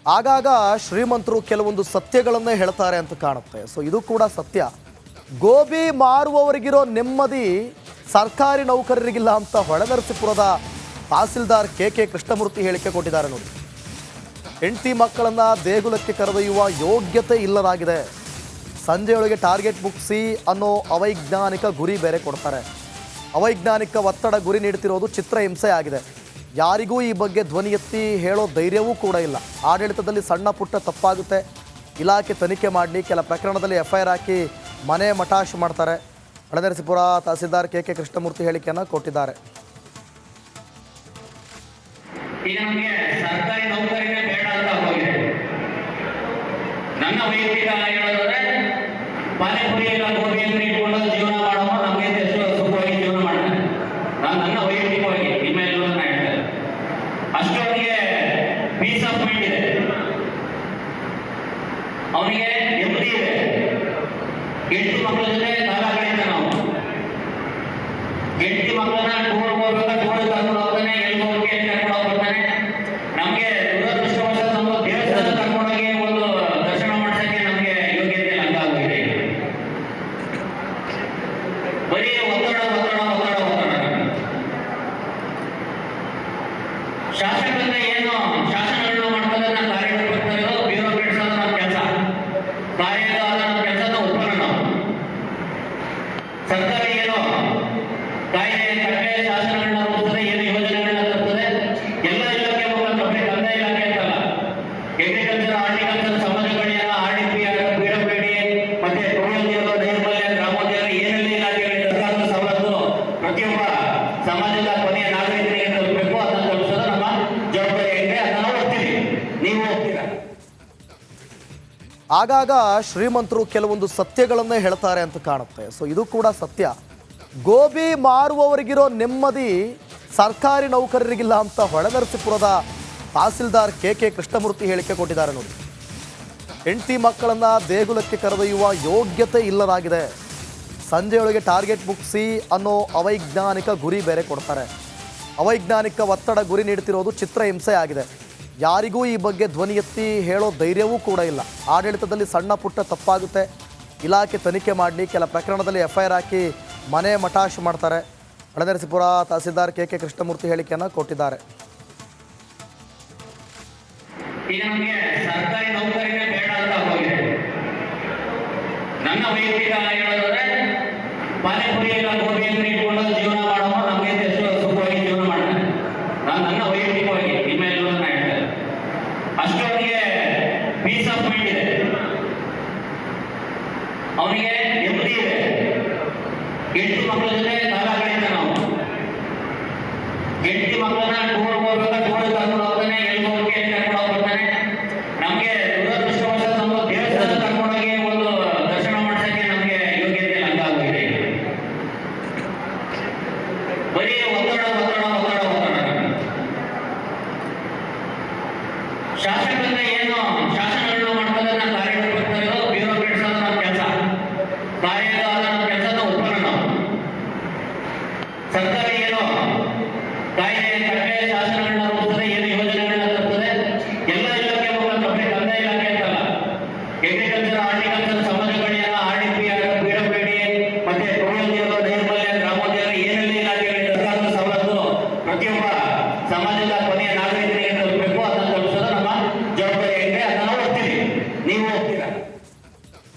ಆಗಾಗ ಶ್ರೀಮಂತರು ಕೆಲವೊಂದು ಸತ್ಯಗಳನ್ನೇ ಹೇಳ್ತಾರೆ ಅಂತ ಕಾಣುತ್ತೆ. ಸೊ ಇದು ಕೂಡ ಸತ್ಯ. ಗೋಬಿ ಮಾರುವವರಿಗಿರೋ ನೆಮ್ಮದಿ ಸರ್ಕಾರಿ ನೌಕರರಿಗಿಲ್ಲ ಅಂತ ಹೊಳೆನರಸೀಪುರದ ತಹಸೀಲ್ದಾರ್ ಕೆ ಕೃಷ್ಣಮೂರ್ತಿ ಹೇಳಿಕೆ ಕೊಟ್ಟಿದ್ದಾರೆ ನೋಡಿ. ಹೆಂಡತಿ ಮಕ್ಕಳನ್ನ ದೇಗುಲಕ್ಕೆ ಕರೆದೊಯ್ಯುವ ಯೋಗ್ಯತೆ ಇಲ್ಲದಾಗಿದೆ. ಸಂಜೆಯೊಳಗೆ ಟಾರ್ಗೆಟ್ ಮುಗಿಸಿ ಅನ್ನೋ ಅವೈಜ್ಞಾನಿಕ ಗುರಿ ಬೇರೆ ಕೊಡ್ತಾರೆ. ಅವೈಜ್ಞಾನಿಕ ಒತ್ತಡ ಗುರಿ ನೀಡುತ್ತಿರೋದು ಚಿತ್ರಹಿಂಸೆ ಆಗಿದೆ. ಯಾರಿಗೂ ಈ ಬಗ್ಗೆ ಧ್ವನಿ ಎತ್ತಿ ಹೇಳೋ ಧೈರ್ಯವೂ ಕೂಡ ಇಲ್ಲ. ಆಡಳಿತದಲ್ಲಿ ಸಣ್ಣ ಪುಟ್ಟ ತಪ್ಪಾಗುತ್ತೆ, ಇಲಾಖೆ ತನಿಖೆ ಮಾಡಲಿ, ಕೆಲ ಪ್ರಕರಣದಲ್ಲಿ FIR ಹಾಕಿ ಮನೆ ಮಟಾಶ್ ಮಾಡ್ತಾರೆ. ಹೊಳೆನರಸೀಪುರ ತಹಸೀಲ್ದಾರ್ ಕೆ ಕೃಷ್ಣಮೂರ್ತಿ ಹೇಳಿಕೆಯನ್ನು ಕೊಟ್ಟಿದ್ದಾರೆ. ಈಗ ನಮಗೆ ಸರ್ಕಾರಿ ನೌಕರಿನೇ ಬೇಡ ಅಂತ ಹೋಗಿದೆ. ನನ್ನ ವೈಯಕ್ತಿಕ ಹೇಳೋದಾದ್ರೆ ಪಾನಿಪುರಿ ಎಲ್ಲ ಗೋಬಿ ಅಂತ ಇಟ್ಕೊಂಡು ಜೀವನ ಮಾಡುವ ನಮಗೆ ಎಷ್ಟು ಸುಖವಾಗಿ ಜೀವನ ಮಾಡ್ತಾರೆ. ನನ್ನ ವೈಯಕ್ತಿಕವಾಗಿ ನಿಮ್ಮ ಎಲ್ಲರನ್ನ ಹೇಳ್ತಾರೆ. ಅಷ್ಟು ಅವನಿಗೆ ಪೀಸ್ ಆಫ್ ಮೈಂಡ್ ಇದೆ, ಅವನಿಗೆ ನೆಮ್ಮದಿ ಇದೆ. ಹೆಂಡತಿ ಮಕ್ಕಳ ಜೊತೆ ಕಾಲ ಕಳೀತಾನೆ. ನಾವು ಹೆಂಡತಿ ಮಕ್ಕಳನ್ನ ಟೂರ್ ಹೋಗ್ಬೇಕಾ ಟೂರ್ ಕರ್ಕೊಂಡು ಹೋಗ್ತಾನೆ, ಎಲ್ಲಿ ಹೋಗಿ ಕರ್ಕೊಂಡು ಹೋಗ್ತಾನೆ. ನಮಗೆ ದುರದೃಷ್ಟವಶ ನಮ್ಮ ದೇವಸ್ಥಾನ ಕರ್ಕೊಂಡೋಗಿ ಒಂದು ದರ್ಶನ ಮಾಡ್ಸಕ್ಕೆ ನಮಗೆ ಯೋಗ್ಯತೆ ಹಂಗಾಗೋಗಿದೆ. ಬರೀ ಒತ್ತಡ ಒತ್ತಡ ಒತ್ತಡ ಒತ್ತಡ. ಶಾಸಕರಿಂದ ಏನು ಶಾಸನಗಳನ್ನ ಮಾಡ್ತಾರೆ, ನಾವು ಕಾರ್ಯಕರ್ತರು ಬ್ಯೂರೋಕ್ರೇಟ್ಸ್ ಆದ ನಮ್ಮ ಕೆಲಸ, ಕಾರ್ಯದ ನಮ್ಮ ಕೆಲಸದ ಉಪಕರಣ. ಸರ್ಕಾರ ಏನು ಕಾಯ್ದೆ ಕಟ್ಟೆ ಶಾಸನಗಳನ್ನ ರೂಪಿಸ್ತದೆ, ಏನು ಯೋಜನೆಗಳನ್ನ ತರ್ತದೆ, ಎಲ್ಲ ಇಲಾಖೆ ಮುಖಾಂತರ ಬರೀ ಕಂದಾಯ ಇಲಾಖೆ ಅಂತಲ್ಲ, ಅಗ್ರಿಕಲ್ಚರ್, ಹಾರ್ಟಿಕಲ್ಚರ್, ಸಮಾಜ ಕಲ್ಯಾಣ, RDP, PWD, ಮತ್ತೆ ಟೋಳೋದ್ಯೋಗ, ನೈರ್ಮಲ್ಯ, ಗ್ರಾಮೋದ್ಯೋಗ, ಏನೆಲ್ಲ ಇಲಾಖೆಗಳಿಂದ ಸರ್ಕಾರದ ಸವಲತ್ತು ಪ್ರತಿಯೊಬ್ಬ ಸಮಾಜದ ಕೊನೆಯ ನಾಗರಿಕರಿಗೆ ತಲುಪಬೇಕು. ಅದನ್ನು ತಲುಪಿಸೋದು ನಮ್ಮ ಜವಾಬ್ದಾರಿ ಇದೆ. ಅದನ್ನು ನಾವು ಹೋಗ್ತೀವಿ, ನೀವು ಹೋಗ್ತೀರಾ. ಆಗಾಗ ಶ್ರೀಮಂತರು ಕೆಲವೊಂದು ಸತ್ಯಗಳನ್ನೇ ಹೇಳ್ತಾರೆ ಅಂತ ಕಾಣುತ್ತೆ. ಸೊ ಇದು ಕೂಡ ಸತ್ಯ. ಗೋಬಿ ಮಾರುವವರಿಗಿರೋ ನೆಮ್ಮದಿ ಸರ್ಕಾರಿ ನೌಕರರಿಗಿಲ್ಲ ಅಂತ ಹೊಳೆನರಸೀಪುರದ ತಹಸೀಲ್ದಾರ್ ಕೆ ಕೃಷ್ಣಮೂರ್ತಿ ಹೇಳಿಕೆ ಕೊಟ್ಟಿದ್ದಾರೆ ನೋಡಿ. ಹೆಂಡತಿ ಮಕ್ಕಳನ್ನ ದೇಗುಲಕ್ಕೆ ಕರೆದೊಯ್ಯುವ ಯೋಗ್ಯತೆ ಇಲ್ಲದಾಗಿದೆ. ಸಂಜೆಯೊಳಗೆ ಟಾರ್ಗೆಟ್ ಮುಗಿಸಿ ಅನ್ನೋ ಅವೈಜ್ಞಾನಿಕ ಗುರಿ ಬೇರೆ ಕೊಡ್ತಾರೆ. ಅವೈಜ್ಞಾನಿಕ ಒತ್ತಡ ಗುರಿ ನೀಡುತ್ತಿರೋದು ಚಿತ್ರಹಿಂಸೆ ಆಗಿದೆ. ಯಾರಿಗೂ ಈ ಬಗ್ಗೆ ಧ್ವನಿ ಎತ್ತಿ ಹೇಳೋ ಧೈರ್ಯವೂ ಕೂಡ ಇಲ್ಲ. ಆಡಳಿತದಲ್ಲಿ ಸಣ್ಣ ಪುಟ್ಟ ತಪ್ಪಾಗುತ್ತೆ, ಇಲಾಖೆ ತನಿಖೆ ಮಾಡಲಿ, ಕೆಲ ಪ್ರಕರಣದಲ್ಲಿ FIR ಹಾಕಿ ಮನೆ ಮಟಾಶ್ ಮಾಡ್ತಾರೆ. ಹೊಳೆನರಸೀಪುರ ತಹಸೀಲ್ದಾರ್ ಕೆ ಕೃಷ್ಣಮೂರ್ತಿ ಹೇಳಿಕೆಯನ್ನು ಕೊಟ್ಟಿದ್ದಾರೆ. ಈಗ ನಮಗೆ ಸರ್ಕಾರಿ ನೌಕರಿನೇ ಬೇಡ ಅಂತ ಹೋಗಿದೆ. ನನ್ನ ವೈಯಕ್ತಿಕ ಹೇಳೋದಾದ್ರೆ ಪಾನಿಪುರಿ ಎಲ್ಲ ಗೋಬಿ ಅಂತ ಇಟ್ಕೊಂಡು ಜೀವನ ಮಾಡುವ ನಮಗೆ ಎಷ್ಟು ಸುಖವಾಗಿ ಜೀವನ ಮಾಡ್ತಾರೆ. ನನ್ನ ವೈಯಕ್ತಿಕವಾಗಿ ನಿಮ್ಮ ಎಲ್ಲರನ್ನ ಹೇಳ್ತಾರೆ. ಅಷ್ಟು ಅವನಿಗೆ ಪೀಸ್ ಆಫ್ ಮೈಂಡ್ ಇದೆ, ಅವನಿಗೆ ನೆಮ್ಮದಿ ಇದೆ. ಹೆಂಡತಿ ಮಕ್ಕಳ ಜೊತೆ ಕಾಲ ಕಳೀತಾನೆ. ನಾವು ಹೆಂಡತಿ ಮಕ್ಕಳನ್ನ ಟೂರ್ ಹೋಗ್ಬೇಕಾ ಟೂರ್ ಕರ್ಕೊಂಡು ಹೋಗ್ತಾನೆ, ಎಲ್ಲಿ ಹೋಗಿ ಕರ್ಕೊಂಡು ಹೋಗ್ತಾನೆ. ನಮಗೆ ದುರದೃಷ್ಟವಶ ನಮ್ಮ ದೇವಸ್ಥಾನ ಕರ್ಕೊಂಡೋಗಿ ಒಂದು ದರ್ಶನ ಮಾಡ್ಸಕ್ಕೆ ನಮಗೆ ಯೋಗ್ಯತೆ ಹಂಗಾಗೋಗಿದೆ. ಬರೀ ಒತ್ತಡ ಒತ್ತಡ ಒತ್ತಡ ಒತ್ತಡ. ಶಾಸಕರಿಂದ ಏನು ಶಾಸನಗಳನ್ನ ಮಾಡ್ತಾರೆ, ನಾವು ಕಾರ್ಯಕರ್ತರು ಬ್ಯೂರೋಕ್ರೇಟ್ಸ್ ಆದ ನಮ್ಮ ಕೆಲಸ, ಕಾರ್ಯದ ನಮ್ಮ ಕೆಲಸದ ಉಪಕರಣ. ಸರ್ಕಾರ ಏನು ಕಾಯ್ದೆ ಕಟ್ಟೆ ಶಾಸನಗಳನ್ನ ರೂಪಿಸ್ತದೆ, ಏನು ಯೋಜನೆಗಳನ್ನ ತರ್ತದೆ, ಎಲ್ಲ ಇಲಾಖೆ ಮುಖಾಂತರ ಬರೀ ಕಂದಾಯ ಇಲಾಖೆ ಅಂತಲ್ಲ, ಅಗ್ರಿಕಲ್ಚರ್, ಹಾರ್ಟಿಕಲ್ಚರ್, ಸಮಾಜ ಕಲ್ಯಾಣ, RDP, PWD, ಮತ್ತೆ ಟೋಳೋದ್ಯೋಗ, ನೈರ್ಮಲ್ಯ, ಗ್ರಾಮೋದ್ಯೋಗ, ಏನೆಲ್ಲ ಇಲಾಖೆಗಳಿಂದ ಸರ್ಕಾರದ ಸವಲತ್ತು ಪ್ರತಿಯೊಬ್ಬ ಸಮಾಜದ ಕೊನೆಯ ನಾಗರಿಕರಿಗೆ ತಲುಪಬೇಕು. ಅದನ್ನು ತಲುಪಿಸೋದು ನಮ್ಮ ಜವಾಬ್ದಾರಿ ಇದೆ. ಅದನ್ನು ನಾವು ಹೋಗ್ತೀವಿ, ನೀವು ಹೋಗ್ತೀರಾ.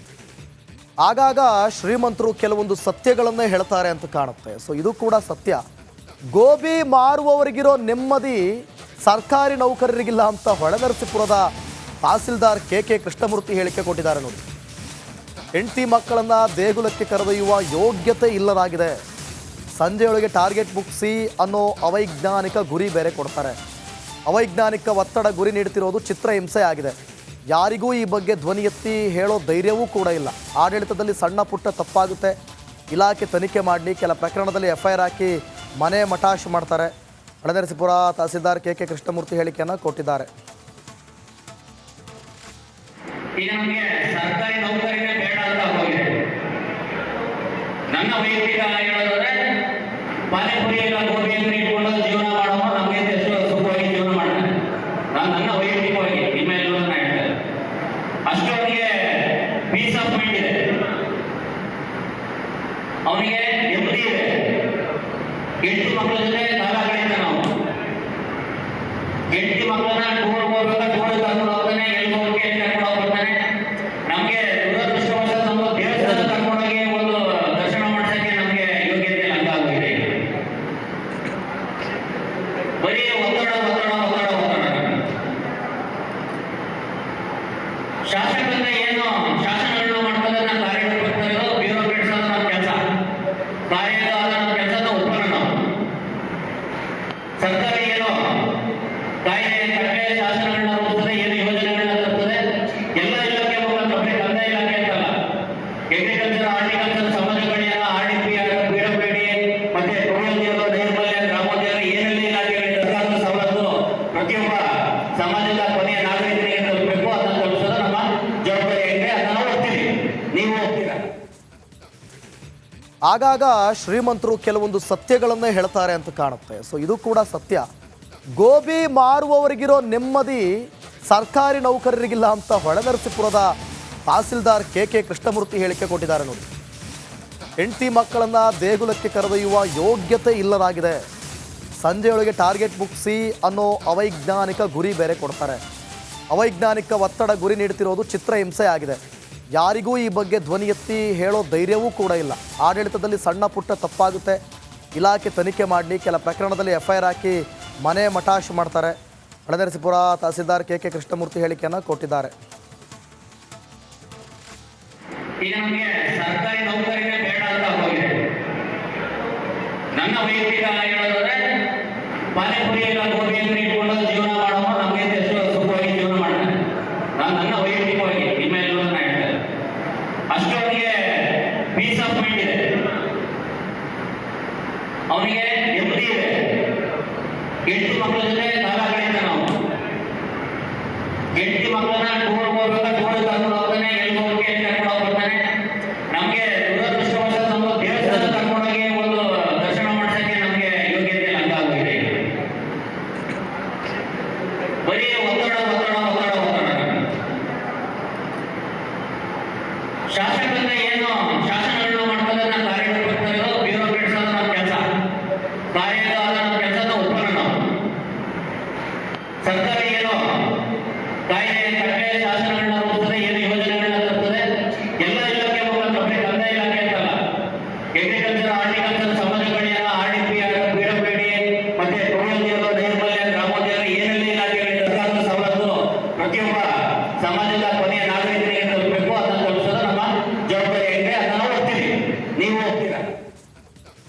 ಆಗಾಗ ಶ್ರೀಮಂತರು ಕೆಲವೊಂದು ಸತ್ಯಗಳನ್ನೇ ಹೇಳ್ತಾರೆ ಅಂತ ಕಾಣುತ್ತೆ. ಸೊ ಇದು ಕೂಡ ಸತ್ಯ. ಗೋಬಿ ಮಾರುವವರಿಗಿರೋ ನೆಮ್ಮದಿ ಸರ್ಕಾರಿ ನೌಕರರಿಗಿಲ್ಲ ಅಂತ ಹೊಳೆನರಸೀಪುರದ ತಹಸೀಲ್ದಾರ್ ಕೆ ಕೃಷ್ಣಮೂರ್ತಿ ಹೇಳಿಕೆ ಕೊಟ್ಟಿದ್ದಾರೆ ನೋಡಿ. ಹೆಂಡತಿ ಮಕ್ಕಳನ್ನ ದೇಗುಲಕ್ಕೆ ಕರೆದೊಯ್ಯುವ ಯೋಗ್ಯತೆ ಇಲ್ಲದಾಗಿದೆ. ಸಂಜೆಯೊಳಗೆ ಟಾರ್ಗೆಟ್ ಮುಗಿಸಿ ಅನ್ನೋ ಅವೈಜ್ಞಾನಿಕ ಗುರಿ ಬೇರೆ ಕೊಡ್ತಾರೆ. ಅವೈಜ್ಞಾನಿಕ ಒತ್ತಡ ಗುರಿ ನೀಡುತ್ತಿರೋದು ಚಿತ್ರಹಿಂಸೆ ಆಗಿದೆ. ಯಾರಿಗೂ ಈ ಬಗ್ಗೆ ಧ್ವನಿ ಎತ್ತಿ ಹೇಳೋ ಧೈರ್ಯವೂ ಕೂಡ ಇಲ್ಲ. ಆಡಳಿತದಲ್ಲಿ ಸಣ್ಣ ಪುಟ್ಟ ತಪ್ಪಾಗುತ್ತೆ, ಇಲಾಖೆ ತನಿಖೆ ಮಾಡಲಿ, ಕೆಲ ಪ್ರಕರಣದಲ್ಲಿ FIR ಹಾಕಿ ಮನೆ ಮಟಾಶ್ ಮಾಡ್ತಾರೆ. ಹೊಳೆನರಸೀಪುರ ತಹಸೀಲ್ದಾರ್ ಕೆ ಕೃಷ್ಣಮೂರ್ತಿ ಹೇಳಿಕೆಯನ್ನು ಕೊಟ್ಟಿದ್ದಾರೆ. ಈಗ ನಮಗೆ ಸರ್ಕಾರಿ ನೌಕರಿನೇ ಬೇಡ ಅಂತ ಹೋಗಿದೆ. ನನ್ನ ವೈಯಕ್ತಿಕ ಹೇಳೋದಾದ್ರೆ ಪಾನಿಪುರಿ ಎಲ್ಲ ಗೋಬಿ ಅಂತ ಇಟ್ಕೊಂಡು ಜೀವನ ಮಾಡುವ ನಮಗೆ ಎಷ್ಟು ಸುಖವಾಗಿ ಜೀವನ ಮಾಡ್ತಾರೆ. ನನ್ನ ವೈಯಕ್ತಿಕವಾಗಿ ನಿಮ್ಮ ಎಲ್ಲರನ್ನ ಆಫ್ ಮೈಂಡ್ ಇದೆ, ಅವನಿಗೆ ನೆಮ್ಮದಿ ಇದೆ, ಹೆಂಡತಿ ಮಕ್ಕಳ ಜೊತೆ ಕಾಲ ಕಳೀತಾನೆ. ನಾವು ಹೆಂಡತಿ ಮಕ್ಕಳನ್ನ ಟೂರ್ ಹೋಗ್ಬೇಕಾ ಟೂರ್ ಕರ್ಕೊಂಡು ಹೋಗ್ತಾನೆ, ಎಲ್ಲಿ ಹೋಗಿ ಕರ್ಕೊಂಡು ಹೋಗ್ತಾನೆ. ನಮ್ಗೆ ದುರದೃಷ್ಟವಶ ನಮ್ಮ ದೇವಸ್ಥಾನ ಕರ್ಕೊಂಡೋಗಿ ಒಂದು ದರ್ಶನ ಮಾಡ್ಸಕ್ಕೆ ನಮ್ಗೆ ಯೋಗ್ಯತೆ ಹಂಗಾಗಿದೆ. ಬರೀ ಒತ್ತಡ ಒತ್ತಡ ಒತ್ತಡ ಒತ್ತಡ. ಶಾಸಕರಿಂದ ಏನು ಶಾಸನಗಳನ್ನ ಮಾಡ್ತಾರೆ, ನಾವು ಕಾರ್ಯಕರ್ತರು ಬ್ಯೂರೋಕ್ರೇಟ್ಸ್ ಆದ ನಮ್ಮ ಕೆಲಸ, ಕಾರ್ಯದ ನಮ್ಮ ಕೆಲಸದ ಒಪ್ಪನ. ನಾವು ಸರ್ಕಾರ ಏನೋ ಕಾಯ್ದೆ ಕಟ್ಟೆ ಶಾಸನಗಳನ್ನ ರೂಪಿಸ್ತದೆ, ಏನು ಯೋಜನೆಗಳನ್ನ ತರ್ತದೆ, ಎಲ್ಲ ಇಲಾಖೆ ಮುಖಾಂತರ ಬರೀ ಕಂದಾಯ ಇಲಾಖೆ ಅಂತಲ್ಲ, ಅಗ್ರಿಕಲ್ಚರ್, ಹಾರ್ಟಿಕಲ್ಚರ್, ಸಮಾಜ ಕಲ್ಯಾಣ, RDP, PWD, ಮತ್ತೆ ಕುಡಿಯುವ ನೀರು, ನೈರ್ಮಲ್ಯ, ಗ್ರಾಮೋದ್ಯೋಗ, ಏನೆಲ್ಲ ಇಲಾಖೆಗಳಿಂದ ಸರ್ಕಾರದ ಸವಲತ್ತು ಪ್ರತಿಯೊಬ್ಬ ಸಮಾಜದ ಕೊನೆಯ ನಾಗರಿಕರಿಗೆ ತಲುಪಬೇಕು. ಅದನ್ನು ತಲುಪಿಸೋದು ನಮ್ಮ ಜವಾಬ್ದಾರಿ ಇದೆ. ಅದನ್ನು ನಾವು ಹೋಗ್ತೀವಿ, ನೀವು ಹೋಗ್ತೀರಾ. ಆಗಾಗ ಶ್ರೀಮಂತರು ಕೆಲವೊಂದು ಸತ್ಯಗಳನ್ನೇ ಹೇಳ್ತಾರೆ ಅಂತ ಕಾಣುತ್ತೆ. ಸೊ ಇದು ಕೂಡ ಸತ್ಯ. ಗೋಬಿ ಮಾರುವವರಿಗಿರೋ ನೆಮ್ಮದಿ ಸರ್ಕಾರಿ ನೌಕರರಿಗಿಲ್ಲ ಅಂತ ಹೊಳೆನರಸೀಪುರದ ತಹಸೀಲ್ದಾರ್ KK ಕೃಷ್ಣಮೂರ್ತಿ ಹೇಳಿಕೆ ಕೊಟ್ಟಿದ್ದಾರೆ ನೋಡಿ. ಹೆಂಡತಿ ಮಕ್ಕಳನ್ನ ದೇಗುಲಕ್ಕೆ ಕರೆದೊಯ್ಯುವ ಯೋಗ್ಯತೆ ಇಲ್ಲದಾಗಿದೆ, ಸಂಜೆಯೊಳಗೆ ಟಾರ್ಗೆಟ್ ಮುಗಿಸಿ ಅನ್ನೋ ಅವೈಜ್ಞಾನಿಕ ಗುರಿ ಬೇರೆ ಕೊಡ್ತಾರೆ. ಅವೈಜ್ಞಾನಿಕ ಒತ್ತಡ ಗುರಿ ನೀಡುತ್ತಿರೋದು ಚಿತ್ರಹಿಂಸೆ ಆಗಿದೆ. ಯಾರಿಗೂ ಈ ಬಗ್ಗೆ ಧ್ವನಿ ಎತ್ತಿ ಹೇಳೋ ಧೈರ್ಯವೂ ಕೂಡ ಇಲ್ಲ. ಆಡಳಿತದಲ್ಲಿ ಸಣ್ಣ ಪುಟ್ಟ ತಪ್ಪಾಗುತ್ತೆ, ಇಲಾಖೆ ತನಿಖೆ ಮಾಡಲಿ, ಕೆಲ ಪ್ರಕರಣದಲ್ಲಿ FIR ಹಾಕಿ ಮನೆ ಮಟಾಶ್ ಮಾಡ್ತಾರೆ. ಹೊಳೆನರಸೀಪುರ ತಹಸೀಲ್ದಾರ್ KK ಕೃಷ್ಣಮೂರ್ತಿ ಹೇಳಿಕೆಯನ್ನು ಕೊಟ್ಟಿದ್ದಾರೆ. ಈಗ ನಮಗೆ ಸರ್ಕಾರಿ ನೌಕರಿನೇ ಬೇಡ ಅಂತ ಹೋಗಿದೆ. ನನ್ನ ವೈಯಕ್ತಿಕ ಹೇಳೋದಾದ್ರೆ ಪಾನಿಪುರಿ ಇಲ್ಲ ಗೋಬಿ ಅಂಗಡಿ ಇಟ್ಕೊಂಡು ಜೀವನ ಮಾಡೋದು ನಮಗೆ ಎಷ್ಟು ಸುಖವಾಗಿ ಜೀವನ ಮಾಡ್ತಾರೆ. ನನ್ನ ವೈಯಕ್ತಿಕವಾಗಿ ನಿಮ್ಮ ಎಲ್ಲವನ್ನ ಹೇಳ್ತಾರೆ. ಅಷ್ಟು ಅವನಿಗೆ ಪೀಸ್ ಆಫ್ ಮೈಂಡ್ ಇದೆ, ಅವನಿಗೆ ನೆಮ್ಮದಿ ಇದೆ, ಹೆಂಡತಿ ಮಕ್ಕಳ ಜೊತೆ ಕಾಲ ಕಳೀತಾನೆ. ನಾವು ಹೆಂಡತಿ ಮಕ್ಕಳನ್ನ ಟೂರ್ ಹೋಗ್ಬೇಕಾ ಟೂರ್ ಕರ್ಕೊಂಡು ಹೋಗ್ತಾನೆ, ಎಲ್ಲಿ ಹೋಗಿ ಕರ್ಕೊಂಡು ಹೋಗ್ತಾನೆ. ನಮ್ಗೆ ದುರದೃಷ್ಟವಶ ನಮ್ಮ ದೇವಸ್ಥಾನ ಕರ್ಕೊಂಡೋಗಿ ಒಂದು ದರ್ಶನ ಮಾಡ್ಸಕ್ಕೆ ನಮ್ಗೆ ಯೋಗ್ಯತೆ ಹಂಗಾಗಿದೆ. ಬರೀ ಒತ್ತಡ ಒತ್ತಡ ಒತ್ತಡ ಒತ್ತಡ. ಶಾಸಕರಿಂದ ಏನು ಶಾಸನಗಳನ್ನ ಮಾಡ್ತಾರೆ, ನಾವು ಕಾರ್ಯಕರ್ತರು ಬ್ಯೂರೋಕ್ರೇಟ್ಸ್ ಆದ ನಮ್ಮ ಕೆಲಸ, ಕಾರ್ಯದ ನಮ್ಮ ಕೆಲಸದ ಒಪ್ಪನ. ನಾವು ಸರ್ಕಾರ ಏನೋ ಕಾಯ್ದೆ ಕಟ್ಟೆ ಶಾಸನಗಳನ್ನ ರೂಪಿಸ್ತದೆ, ಏನು ಯೋಜನೆಗಳನ್ನ ತರ್ತದೆ, ಎಲ್ಲ ಇಲಾಖೆ ಮುಖಾಂತರ ಬರೀ ಕಂದಾಯ ಇಲಾಖೆ ಅಂತಲ್ಲ, ಅಗ್ರಿಕಲ್ಚರ್, ಹಾರ್ಟಿಕಲ್ಚರ್, ಸಮಾಜ ಕಲ್ಯಾಣ, RDP, PWD, ಮತ್ತೆ ಕುಡಿಯುವ ನೀರು, ನೈರ್ಮಲ್ಯ, ಗ್ರಾಮೋದ್ಯೋಗ, ಏನೆಲ್ಲ ಇಲಾಖೆಗಳಿಂದ ಸರ್ಕಾರದ ಸವಲತ್ತು ಪ್ರತಿಯೊಬ್ಬ ಸಮಾಜದ ಕೊನೆಯ ನಾಗರಿಕರಿಗೆ ತಲುಪಬೇಕು. ಅದನ್ನು ತಲುಪಿಸೋದು ನಮ್ಮ ಜವಾಬ್ದಾರಿ ಇದೆ. ಅದನ್ನು ನಾವು ಹೋಗ್ತೀವಿ, ನೀವು ಹೋಗ್ತೀರಾ.